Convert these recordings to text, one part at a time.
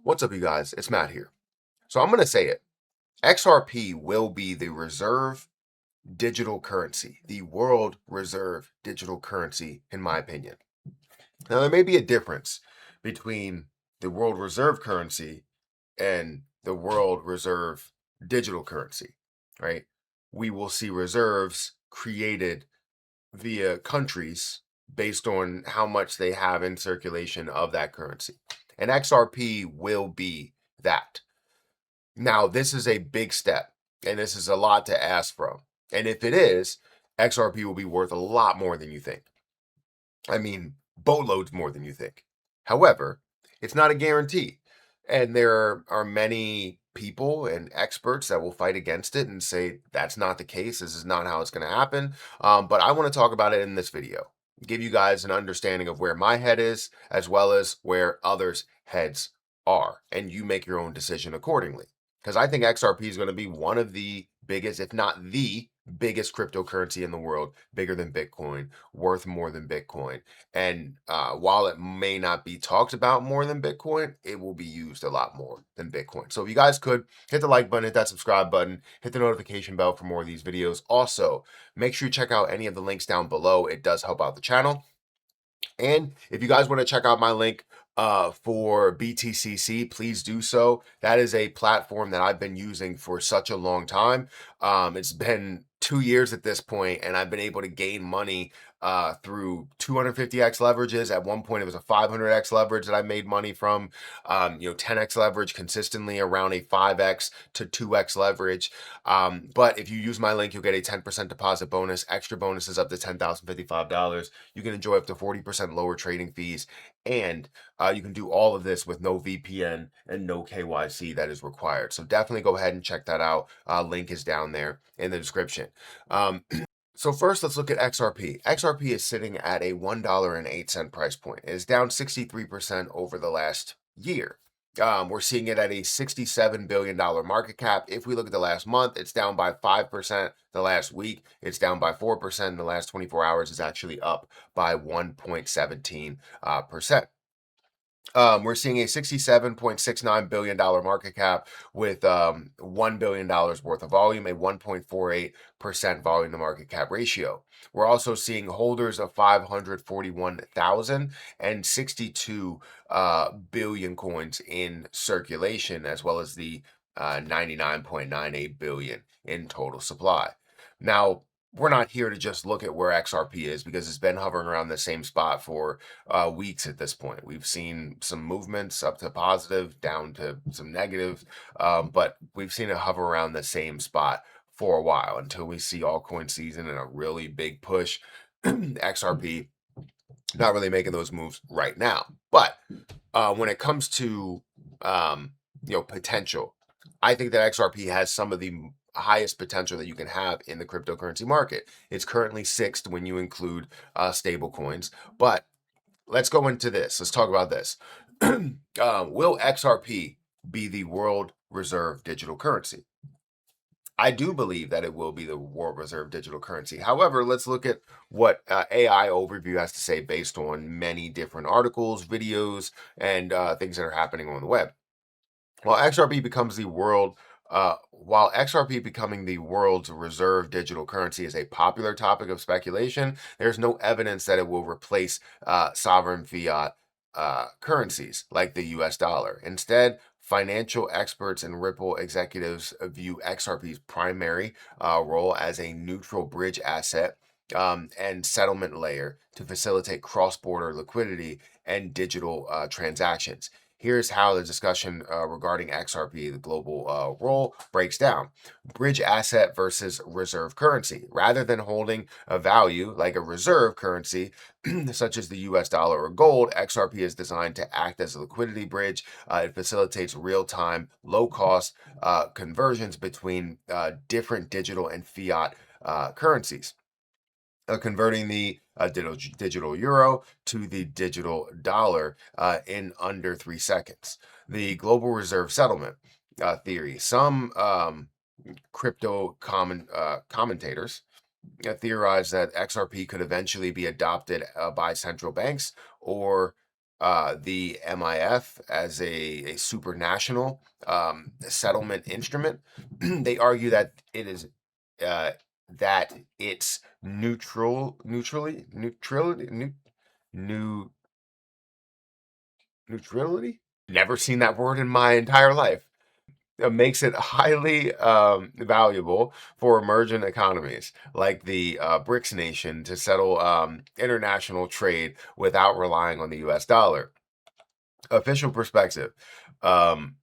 What's up, you guys? It's Matt here. So I'm going to say it. XRP will be the reserve digital currency, the world reserve digital currency, in my opinion. Now, there may be a difference between the world reserve currency and the world reserve digital currency, right? We will see reserves created via countries based on how much they have in circulation of that currency. And XRP will be that. Now, this is a big step, and this is a lot to ask from. And if it is, XRP will be worth a lot more than you think. I mean, boatloads more than you think. However, it's not a guarantee. And there are many people and experts that will fight against it and say that's not the case. This is not how it's going to happen. But I want to talk about it in this video, give you guys an understanding of where my head is, as well as where others' heads are. And you make your own decision accordingly. Because I think XRP is going to be one of the biggest, if not the biggest cryptocurrency in the world, bigger than Bitcoin, worth more than Bitcoin. And while it may not be talked about more than Bitcoin, it will be used a lot more than Bitcoin. So if you guys could hit the like button, hit that subscribe button, hit the notification bell for more of these videos. Also, make sure you check out any of the links down below. It does help out the channel. And if you guys want to check out my link for BTCC, please do so. That is a platform that I've been using for such a long time. It's been 2 years at this point, and I've been able to gain money through 250x leverages. At one point, it was a 500x leverage that I made money from. 10x leverage consistently around a 5x to 2x leverage. But if you use my link, you'll get a 10% deposit bonus, extra bonuses up to $10,055. You can enjoy up to 40% lower trading fees, and you can do all of this with no VPN and no KYC that is required. So definitely go ahead and check that out. Link is down there in the description. So first, let's look at XRP. XRP is sitting at a $1.08 price point. It is down 63% over the last year. We're seeing it at a $67 billion market cap. If we look at the last month, it's down by 5%. The last week, it's down by 4%. The last 24 hours is actually up by 1.17%. We're seeing a $67.69 billion market cap with $1 billion worth of volume, a 1.48% volume to market cap ratio. We're also seeing holders of 541,000 and 62 billion coins in circulation, as well as the 99.98 billion in total supply. Now, we're not here to just look at where XRP is, because it's been hovering around the same spot for weeks at this point. We've seen some movements up to positive, down to some negative, but we've seen it hover around the same spot for a while until we see altcoin season and a really big push. XRP not really making those moves right now. But when it comes to potential, I think that XRP has some of the highest potential that you can have in the cryptocurrency market. It's currently sixth when you include stable coins. But let's go into this. Let's talk about this. Will XRP be the world reserve digital currency? I do believe that it will be the world reserve digital currency. However, let's look at what AI Overview has to say based on many different articles, videos, and things that are happening on the web. While XRP becomes the world, while XRP becoming the world's reserve digital currency is a popular topic of speculation, there's no evidence that it will replace sovereign fiat currencies like the US dollar. Instead, financial experts and Ripple executives view XRP's primary role as a neutral bridge asset and settlement layer to facilitate cross-border liquidity and digital transactions. Here's how the discussion regarding XRP, the global role, breaks down. Bridge asset versus reserve currency. Rather than holding a value like a reserve currency, such as the US dollar or gold, XRP is designed to act as a liquidity bridge. It facilitates real-time, low-cost conversions between different digital and fiat currencies. Converting the digital euro to the digital dollar in under 3 seconds. The global reserve settlement theory. Some crypto commentators theorize that XRP could eventually be adopted by central banks or the MIF as a supranational settlement instrument. They argue that it is uh, that it's new neutrality. Never seen that word in my entire life. Makes it highly valuable for emerging economies like the BRICS nation to settle international trade without relying on the US dollar. Official perspective. Um,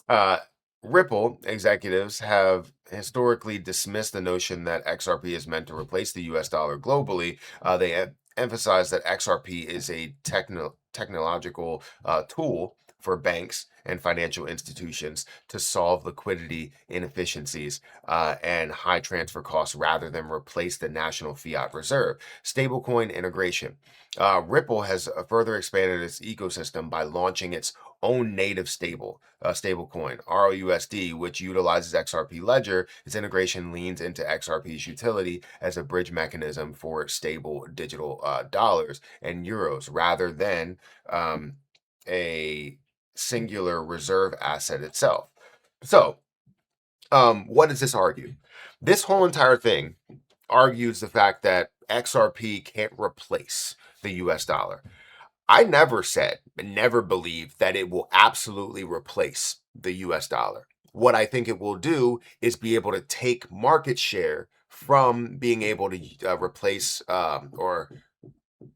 uh, Ripple executives have historically dismissed the notion that XRP is meant to replace the US dollar globally. They emphasize that XRP is a technological tool for banks and financial institutions to solve liquidity inefficiencies and high transfer costs rather than replace the national fiat reserve. Stablecoin integration. Ripple has further expanded its ecosystem by launching its own native stablecoin, ROUSD, which utilizes XRP Ledger. Its integration leans into XRP's utility as a bridge mechanism for stable digital dollars and euros rather than a singular reserve asset itself. So, what does this argue? This whole entire thing argues the fact that XRP can't replace the US dollar. I never said, never believed that it will absolutely replace the US dollar. What I think it will do is be able to take market share from being able to replace or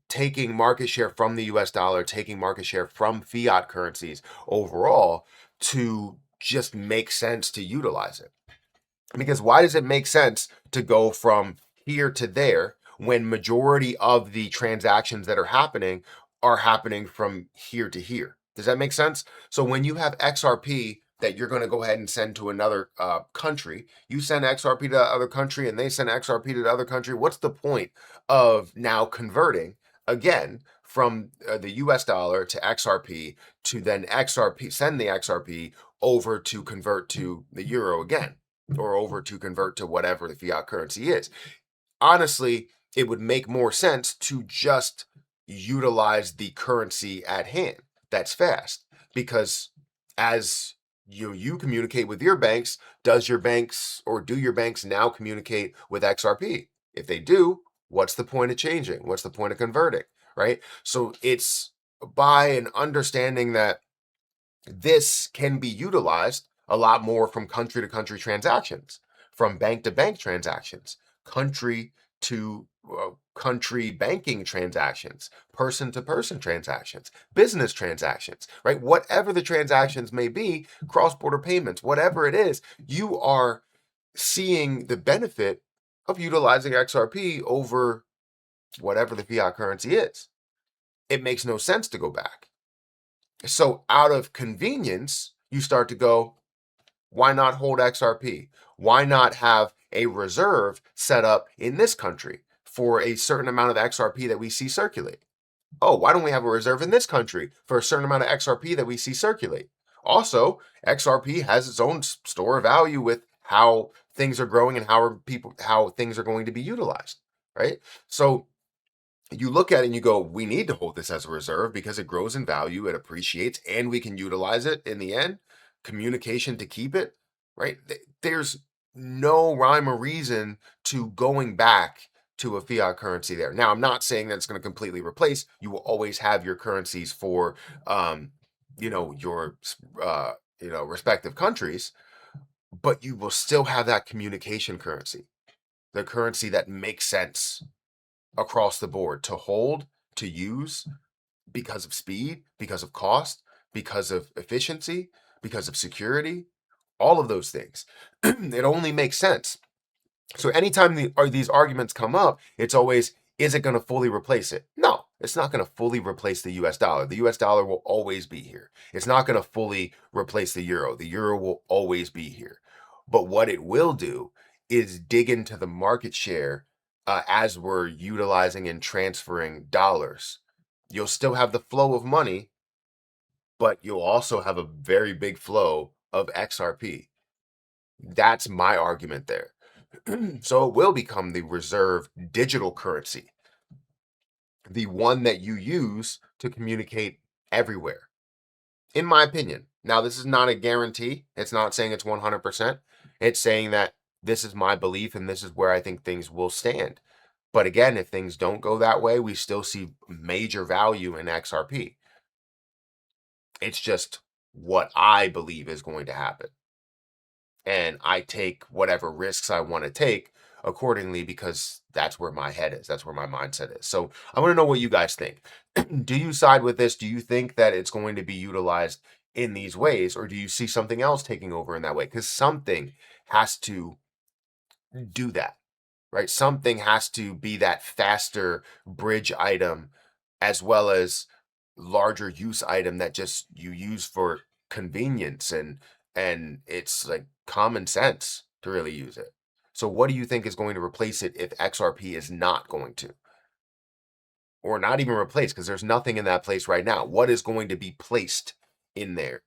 taking market share from the US dollar, taking market share from fiat currencies overall to just make sense to utilize it. Because why does it make sense to go from here to there when majority of the transactions that are happening from here to here? Does that make sense? So when you have XRP that you're going to go ahead and send to another country, you send XRP to the other country and they send XRP to the other country. What's the point of now converting again from the US dollar to XRP to then XRP, send the XRP over to convert to the euro again? Or over to convert to whatever the fiat currency is. Honestly, it would make more sense to just utilize the currency at hand. That's fast because as you communicate with your banks, do your banks now communicate with XRP? If they do, what's the point of changing? What's the point of converting? Right? So it's by an understanding that this can be utilized a lot more from country to country transactions, from bank to bank transactions, country to country banking transactions, person to person transactions, business transactions, right? Whatever the transactions may be, cross border payments, whatever it is, you are seeing the benefit of utilizing XRP over whatever the fiat currency is. It makes no sense to go back. So out of convenience, you start to go, why not hold XRP? Why not have a reserve set up in this country for a certain amount of XRP that we see circulate? Oh, why don't we have a reserve in this country for a certain amount of XRP that we see circulate? Also, XRP has its own store of value with how things are growing and how things are going to be utilized, right? So you look at it and you go, we need to hold this as a reserve because it grows in value, it appreciates, and we can utilize it in the end. Communication to keep it, right? There's no rhyme or reason to going back to a fiat currency there. Now, I'm not saying that it's going to completely replace. You will always have your currencies for, your, respective countries, but you will still have that communication currency, the currency that makes sense across the board to hold, to use because of speed, because of cost, because of efficiency, because of security, all of those things. It only makes sense. So anytime these arguments come up, it's always, is it going to fully replace it? No, it's not going to fully replace the US dollar. The US dollar will always be here. It's not going to fully replace the euro. The euro will always be here. But what it will do is dig into the market share as we're utilizing and transferring dollars. You'll still have the flow of money, but you'll also have a very big flow of XRP. That's my argument there. So it will become the reserve digital currency. the one that you use to communicate everywhere, in my opinion. Now, this is not a guarantee. It's not saying it's 100%. It's saying that this is my belief and this is where I think things will stand. But again, if things don't go that way, we still see major value in XRP. It's just what I believe is going to happen. And I take whatever risks I want to take accordingly because that's where my head is. That's where my mindset is. So I want to know what you guys think. Do you side with this? Do you think that it's going to be utilized in these ways, or do you see something else taking over in that way? Because something has to do that, right? Something has to be that faster bridge item as well as larger use item that just you use for convenience, and it's like common sense to really use it. So what do you think is going to replace it if XRP is not going to? Or not even replace, because there's nothing in that place right now. What is going to be placed in there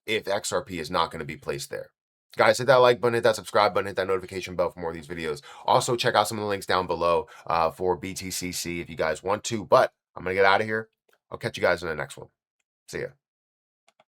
if XRP is not going to be placed there? Guys, hit that like button, hit that subscribe button, hit that notification bell for more of these videos. Also, check out some of the links down below for BTCC if you guys want to. But I'm going to get out of here. I'll catch you guys in the next one. See ya.